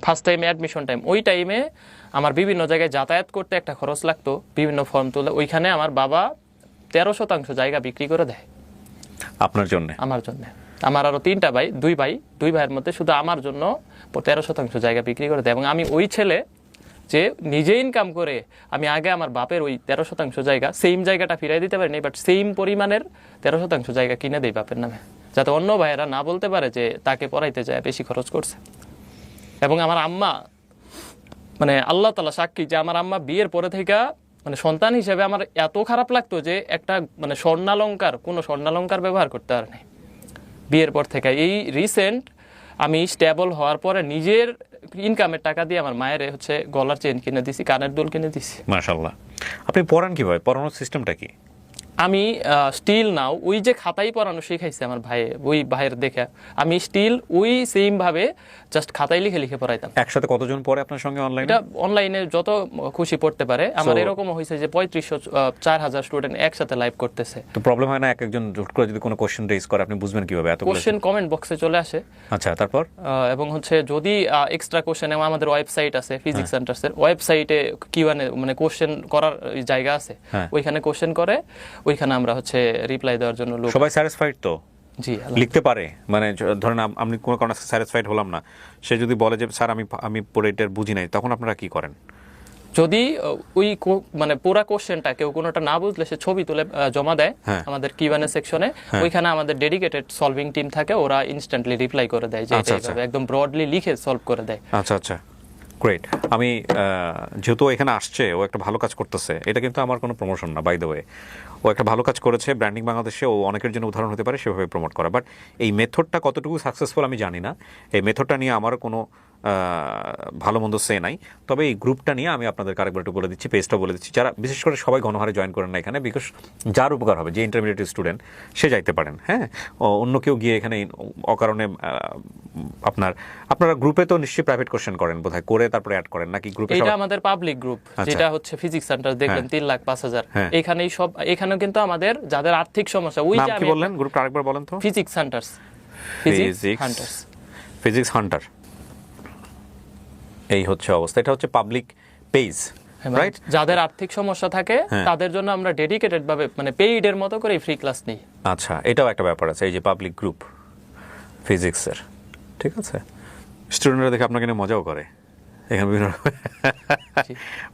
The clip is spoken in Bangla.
ফার্স্ট টাইমে অ্যাডমিশন টাইম, ওই টাইমে আমার বিভিন্ন জায়গায় যাতায়াত করতে একটা খরচ লাগতো, বিভিন্ন ফর্ম তুলে, ওইখানে আমার বাবা 13% জায়গা বিক্রি করে দেয় আপনার জন্য। আমার জন্য। আমার আরো 3টা ভাই, দুই ভাইয়ের মধ্যে শুধু আমার জন্য 13% জায়গা বিক্রি করে দেয়। এবং আমি ওই ছেলে যে নিজে ইনকাম করে আমি আগে আমার বাপের ওই 13% জায়গা, সেম জায়গাটা ফিরাই দিতে পারিনি, বাট সেম পরিমাণের 13% জায়গা কিনে দেই বাপের নামে, যাতে অন্য ভাইয়েরা না বলতে পারে যে তাকে পড়াইতে যায় বেশি খরচ করছে। এবং আমার আম্মা, মানে আল্লাহ তাআলা সাক্ষী যে আমার আম্মা বিয়ের পরে থেকে, মানে সন্তান হিসেবে আমার এত খারাপ লাগতো যে একটা মানে কোনো স্বর্ণালঙ্কার ব্যবহার করতে পারে নাই বিয়ের পর থেকে। এই রিসেন্ট আমি স্টেবল হওয়ার পরে নিজের ইনকামের টাকা দিয়ে আমার মায়ের হচ্ছে গলার চেন কিনে দিছি, কানের দুল কিনে দিছি। মাশাআল্লাহ। আপনি পড়ান কিভাবে? পড়ানোর সিস্টেমটা কি? আমি স্টিল নাও ওই যে খাতাই পড়ানো শিখাইছে আমার ভাই, ওই ভাইয়ের দেখে আমি স্টিল ওই সেম ভাবে জাস্ট খাতায় লিখে লিখে পড়াইতাম। একসাথে কতজন পড়ে আপনার সঙ্গে অনলাইনে? এটা অনলাইনে যত খুশি পড়তে পারে। আমার এরকমও হয়েছে যে 3500-4000 স্টুডেন্ট একসাথে লাইভ করতেছে। তো প্রবলেম হয় না একজন জুট করে যদি কোনো কোশ্চেন রেজ করে আপনি বুঝবেন কিভাবে? এত কোশ্চেন কমেন্ট বক্সে চলে আসে। আচ্ছা, তারপর এবং হচ্ছে যদি এক্সট্রা কোশ্চেন, এবং আমাদের ওয়েবসাইট আছে ফিজিক্স সেন্টারসের ওয়েবসাইটে কিউএনএ মানে কোশ্চেন করার জায়গা আছে, ওইখানে কোশ্চেন করে, ওইখানে আমরা হচ্ছে রিপ্লাই দেওয়ার জন্য লোক। সবাই স্যাটিসফাইড তো? জি, লিখতে পারে? মানে ধরেন আমি কোনো কারণে স্যাটিসফাইড হলাম না, সে যদি বলে যে স্যার আমি পড়ে এটা বুঝি নাই, তখন আপনারা কি করেন? যদি ওই মানে পুরা কোশ্চেনটা কেউ কোনোটা না বুঝলে সে ছবি তুলে জমা দেয় আমাদের কিউএনএ সেকশনে, ওইখানে আমাদের ডেডিকেটেড সলভিং টিম থাকে, ওরা ইনস্ট্যান্টলি রিপ্লাই করে দেয় যে এইভাবে একদম ব্রডলি লিখে সলভ করে দেয়। আচ্ছা আচ্ছা, গ্রেট। আমি যেহেতু এখানে আসছে, ও একটা ভালো কাজ করতেছে, এটা কিন্তু আমার কোনো প্রমোশন না, বাই দ্য ওয়ে। ও একটা ভালো কাজ করেছে, ব্র্যান্ডিং বাংলাদেশে ও অনেকের জন্য উদাহরণ হতে পারে, সেভাবে প্রমোট করা। বাট এই মেথডটা কতটুকু সাকসেসফুল আমি জানি না, এই মেথডটা নিয়ে আমার কোনো ভালো মন্দ সে নাই। তবে এই গ্রুপটা নিয়ে আমি আপনাদেরকে আরেকবার একটু বলে দিচ্ছি, পেজটা বলে দিচ্ছি, যারা বিশেষ করে সবাই গণহারে জয়েন করেন না এখানে, বিকজ যার উপকার হবে, যে ইন্টারমিডিয়েট স্টুডেন্ট সে যাইতে পারেন। হ্যাঁ, অন্য কেউ গিয়ে এখানে অকারণে আপনারা গ্রুপে তো নিশ্চয়ই প্রাইভেট কোশ্চেন করেন বোধহয়, করে তারপরে অ্যাড করেন নাকি গ্রুপে? এটা আমাদের পাবলিক গ্রুপ, যেটা হচ্ছে ফিজিক্স সেন্টার, দেখলেন 3,05,000। এখানেই সব, এখানেও কিন্তু আমাদের যাদের আর্থিক সমস্যা, ওই যে কি বললেন গ্রুপটা আরেকবার বলেন তো? ফিজিক্স সেন্টারস, ফিজিক্স হান্টার, এই হচ্ছে অবস্থা। এটা হচ্ছে পাবলিক পেজ, রাইট? যাদের আর্থিক সমস্যা থাকে তাদের জন্য আমরা ডেডিকেটেড ভাবে মানে পেইড এর মতো করে ফ্রি ক্লাস নিই। আচ্ছা, এটাও একটা ব্যাপার আছে, এই যে পাবলিক গ্রুপ ফিজিক্সের, ঠিক আছে। স্টুডেন্টরা দেখে আপনাকে নিয়ে মজাও করে এখানে বিভিন্ন